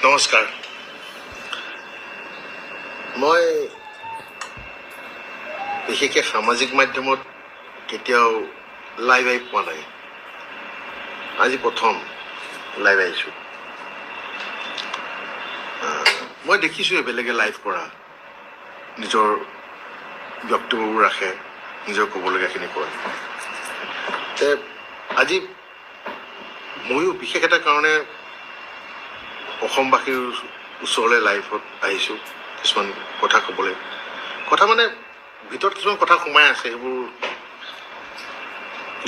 নমস্কাৰ। মই বিশেষকৈ সামাজিক মাধ্যমত কেতিয়াও লাইভ আহি পোৱা নাই। আজি প্ৰথম লাইভ আহিছোঁ। মই দেখিছোঁ বেলেগে লাইভ কৰা, নিজৰ বক্তব্যবোৰ ৰাখে, নিজৰ ক'বলগীয়াখিনি কয়। আজি ময়ো বিশেষ এটা কাৰণে অসমবাসীৰ ওচৰলৈ লাইভত আহিছোঁ কিছুমান কথা ক'বলৈ। কথা মানে ভিতৰত কিছুমান কথা সোমাই আছে, সেইবোৰ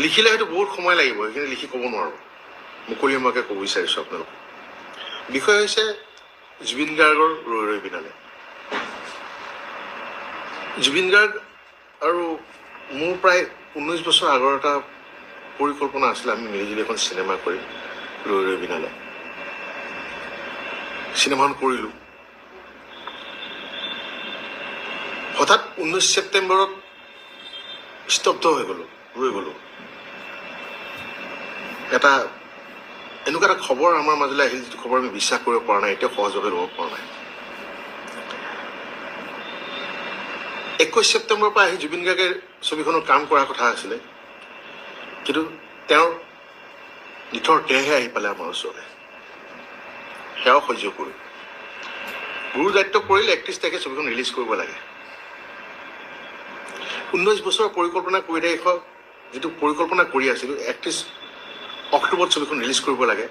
লিখিলে হয়তো বহুত সময় লাগিব, সেইখিনি লিখি ক'ব নোৱাৰোঁ। মুকলিমূৰীয়াকৈ ক'ব বিচাৰিছোঁ আপোনালোকক। বিষয় হৈছে জুবিন গাৰ্গৰ ৰৈ ৰৈ বিনালে। জুবিন গাৰ্গ আৰু মোৰ প্ৰায় 19 বছৰ আগৰ এটা পৰিকল্পনা আছিলে, আমি মিলিজুলি এখন চিনেমা কৰিম ৰৈ ৰৈ বিনালে। চিনেমাখন কৰিলোঁ। হঠাৎ 19 ছেপ্টেম্বৰত স্তব্ধ হৈ গ'লোঁ, ৰৈ গ'লোঁ। এনেকুৱা এটা খবৰ আমাৰ মাজলৈ আহিল, যিটো খবৰ আমি বিশ্বাস কৰিব পৰা নাই, এতিয়াও সহজভাৱে ল'ব পৰা নাই। 21 ছেপ্টেম্বৰৰ পৰা আহি জুবিন গাৰ্গে ছবিখনত কাম কৰাৰ কথা আছিলে, কিন্তু তেওঁৰ নিথৰ দেহে আহি পালে আমাৰ ওচৰলৈ। সেয়াও সহ্য কৰোঁ। গুৰু দায়িত্ব কৰিলে 31 তাৰিখে ছবিখন ৰিলিজ কৰিব লাগে। 19 বছৰৰ পৰিকল্পনা কৰি যিটো পৰিকল্পনা কৰি আছিলোঁ, 31 অক্টোবৰত ছবিখন ৰিলিজ কৰিব লাগে।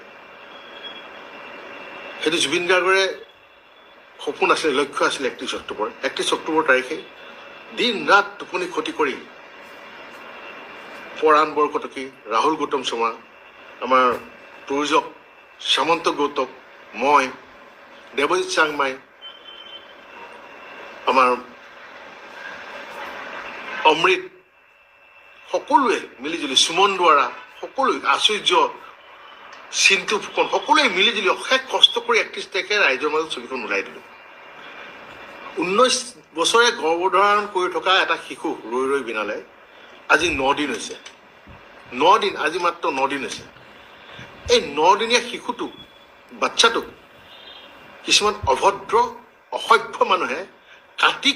সেইটো জুবিন গাৰ্গৰে সপোন আছিলে, লক্ষ্য আছিলে 31 অক্টোবৰ। 31 অক্টোবৰ তাৰিখে দিন ৰাত টোপনি ক্ষতি কৰি পৰাণ বৰকটকী, ৰাহুল গৌতম শৰ্মা, আমাৰ প্ৰযোজক সামন্ত গৌতম, মই, দেৱজিৎ চাংমাই, আমাৰ অমৃত, সকলোৱে মিলিজুলি, সুমন দুৱাৰা, সকলোৱে, আশ্চৰ্য, চিন্তু ফুকন, সকলোৱে মিলিজুলি অশেষ কষ্ট কৰি 31 তাৰিখে ৰাইজৰ মাজত ছবিখন ওলাই দিলোঁ। 19 বছৰে গৰ্ভধাৰণ কৰি থকা এটা শিশু ৰৈ ৰৈ বিনালে আজি 9 দিন হৈছে। 9 দিন, আজি মাত্ৰ 9 দিন হৈছে। এই 9 দিনীয়া শিশুটোক, বাচ্চাটোক কিছুমান অভদ্ৰ অসভ্য মানুহে কাটি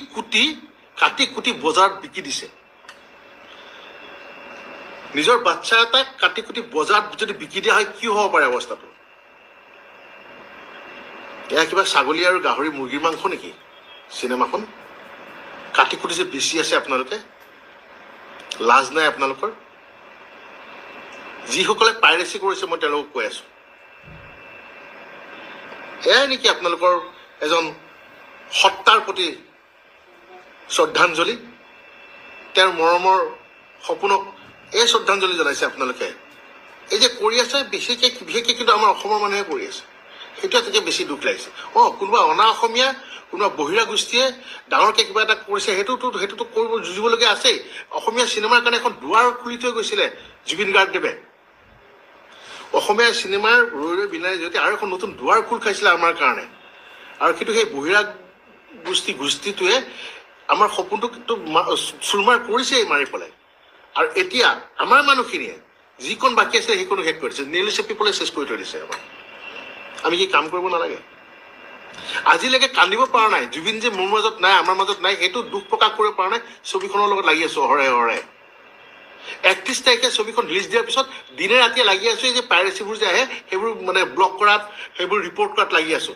কুটি বজাৰত বিকি দিছে। নিজৰ বাচ্চা এটাক কাটি কুটি বজাৰত যদি বিকি দিয়া হয়, কি হ'ব পাৰে অৱস্থাটো? এয়া কিবা ছাগলী আৰু গাহৰি মুৰ্গীৰ মাংস নেকি চিনেমাখন? কাটি কুটি যে বেচি আছে আপোনালোকে, লাজ নাই আপোনালোকৰ? যিসকলে পাইৰেচি কৰিছে, মই তেওঁলোকক কৈ আছোঁ, এয়াই নেকি আপোনালোকৰ এজন সত্তাৰ প্ৰতি শ্ৰদ্ধাঞ্জলি? তেওঁৰ মৰমৰ সপোনক এই শ্ৰদ্ধাঞ্জলি জনাইছে আপোনালোকে? এই যে কৰি আছে, বিশেষকৈ কিন্তু আমাৰ অসমৰ মানুহে কৰি আছে, সেইটোৱে তেতিয়া বেছি দুখ লাগিছে। কোনোবা অনা অসমীয়া, কোনোবা বহিৰা গোষ্ঠীয়ে ডাঙৰকৈ কিবা এটা কৰিছে, সেইটোতো কৰিব যুঁজিবলগীয়া আছেই। অসমীয়া চিনেমাৰ কাৰণে এখন দুৱাৰ খুলি থৈ গৈছিলে জুবিন গাৰ্গদেৱে। অসমীয়া চিনেমাৰ ৰৈ ৰৈ বিনালে যদি আৰু এখন নতুন দুৱাৰ খোল খাইছিলে আমাৰ কাৰণে, আৰু কিন্তু সেই বহিৰা গোষ্ঠীটোৱে আমাৰ সপোনটোক চুৰমাৰ কৰিছেই মাৰি পেলাই। আৰু এতিয়া আমাৰ মানুহখিনিয়ে যিকণ বাকী আছে সেইকণো শেষ কৰি দিছে, নেলি চেপি পেলাই চেছ কৰি থৈ দিছে আমাক। আমি কি কাম কৰিব নালাগে? আজিলৈকে কান্দিব পৰা নাই, জুবিন যে মোৰ মাজত নাই, আমাৰ মাজত নাই, সেইটো দুখ প্ৰকাশ কৰিব পৰা নাই। ছবিখনৰ লগত লাগি আছোঁ অহৰে। 31 তাৰিখে ছবিখন ৰিলিজ দিয়াৰ পিছত দিনে ৰাতিয়ে লাগি আছোঁ, এই যে পাইৰেচিবোৰ যে আহে সেইবোৰ মানে ব্লক কৰাত, সেইবোৰ ৰিপৰ্ট কৰাত লাগি আছোঁ।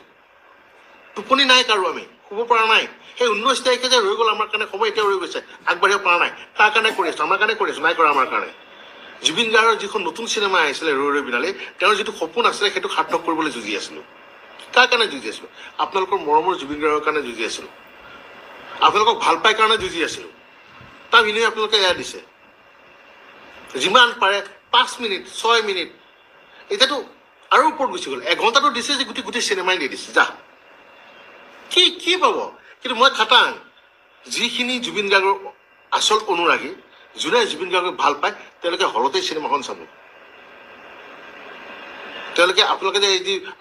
টোপনি নাই কাৰো, আমি শুব পৰা নাই। সেই 19 তাৰিখে যে ৰৈ গ'ল আমাৰ কাৰণে সময়, এতিয়া ৰৈ গৈছে, আগবাঢ়িব পৰা নাই। তাৰ কাৰণে কৰি আছোঁ, আমাৰ কাৰণে কৰি আছোঁ, নাই কৰা আমাৰ কাৰণে। জুবিন গাৰ্গৰ যিখন নতুন চিনেমা আহিছিলে ৰৈ ৰৈ বিনালে, তেওঁৰ যিটো সপোন আছিলে সেইটো সাৰ্থক কৰিবলৈ যুঁজি আছিলোঁ। কাৰ কাৰণে যুঁজি আছিলোঁ? আপোনালোকৰ মৰমৰ জুবিন গাৰ্গৰ কাৰণে যুঁজি আছিলোঁ, আপোনালোকক ভাল পাই কাৰণে যুঁজি আছিলোঁ। তাৰ বিনিময়ে আপোনালোকে এয়া দিছে, যিমান পাৰে 5 মিনিট 6 মিনিট, এতিয়াতো আৰু ওপৰত গুচি গ'ল। 1 ঘণ্টাটো দিছে যে গোটেই চিনেমাই দি দিছে। যা কি পাব? কিন্তু মই খাটাং, যিখিনি জুবিন গাৰ্গৰ আচল অনুৰাগী, যোনে জুবিন গাৰ্গক ভাল পায়, তেওঁলোকে হলতেই চিনেমাখন চাব। আপোনালোকে যে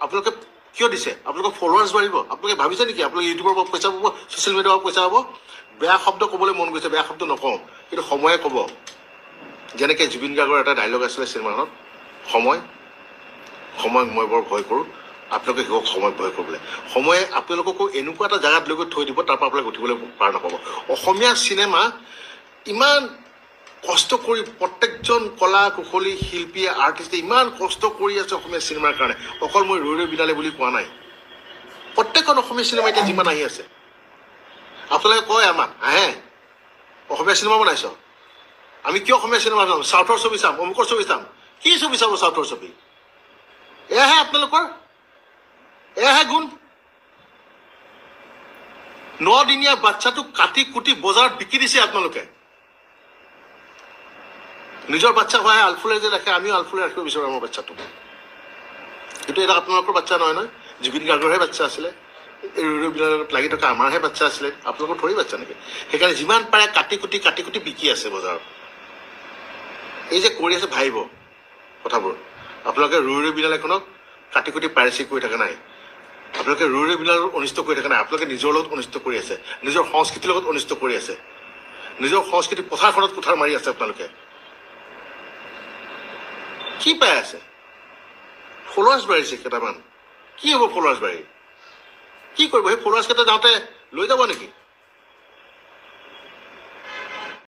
আপোনালোকে কিয় দিছে? আপোনালোকৰ ফলোৱাৰ্ছ বাঢ়িব। আপোনালোকে ভাবিছে নেকি আপোনালোকে ইউটিউবৰ পৰা পইচা পাব, ছ'চিয়েল মিডিয়াৰ পৰা পইচা পাব? বেয়া শব্দ ক'বলৈ মন গৈছে, বেয়া শব্দ নকওঁ, কিন্তু সময়ে ক'ব। যেনেকৈ জুবিন গাৰ্গৰ এটা ডাইলগ আছিলে চিনেমাখনত, সময় মই বৰ ভয় কৰোঁ, আপোনালোকে শিকক সময় ভয় কৰিবলৈ সময়ে আপোনালোককো এনেকুৱা এটা জেগাত লৈ গৈ থৈ দিব তাৰ পৰা আপোনালোকে উঠিবলৈ পাৰ নাপাব অসমীয়া চিনেমা ইমান কষ্ট কৰি প্ৰত্যেকজন কলা কুশলী শিল্পীয়ে আৰ্টিষ্টে ইমান কষ্ট কৰি আছে অসমীয়া চিনেমাৰ কাৰণে অকল মই ৰৈ ৰৈ বিনালে বুলি কোৱা নাই প্ৰত্যেকখন অসমীয়া চিনেমা এতিয়া যিমান আহি আছে আপোনালোকে কয় আমাক আহে অসমীয়া চিনেমা বনাইছ আমি কিয় অসমীয়া চিনেমা চাম চাউথৰ ছবি চাম অমুকৰ ছবি চাম কি ছবি চাব চাউথৰ ছবি এয়াহে আপোনালোকৰ এয়াহে গুণ 9 দিনীয়া বাচ্চাটোক কাটি কুটি বজাৰত বিকি দিছে আপোনালোকে নিজৰ বাচ্চা হয় আলফুলে যে ৰাখে আমিও আলফুলে ৰাখিব বিচাৰোঁ আমাৰ বাচ্চাটোক কিন্তু এটা আপোনালোকৰ বাচ্চা নহয় নহয় জুবিন গাৰ্গৰহে বাচ্চা আছিলে ৰৈৰবিলাকত লাগি থকা আমাৰহে বাচ্চা আছিলে আপোনালোকৰ থৰি বাচ্চা নেকি সেইকাৰণে যিমান পাৰে কাটি কুটি বিকি আছে বজাৰত এই যে কৰি আছে ভাবিব কথাবোৰ আপোনালোকে ৰৈ বিলালেখনক কাটি কুটি পাইৰেচি কৰি থকা নাই আপোনালোকে ৰৈ বিলালৰ অনিষ্ট কৰি থকা নাই আপোনালোকে নিজৰ লগত অনিষ্ট কৰি আছে নিজৰ সংস্কৃতিৰ লগত অনিষ্ট কৰি আছে নিজৰ সংস্কৃতি পথাৰখনত কুঠাৰ মাৰি আছে আপোনালোকে কি পাই আছে ফলোৱাৰ্ছ বাঢ়িছে কেইটামান কি হ'ব ফলোৱাৰ্ছ বাঢ়ি কি কৰিব সেই ফলোৱাৰ্ছ কেইটা যাওঁতে লৈ যাব নেকি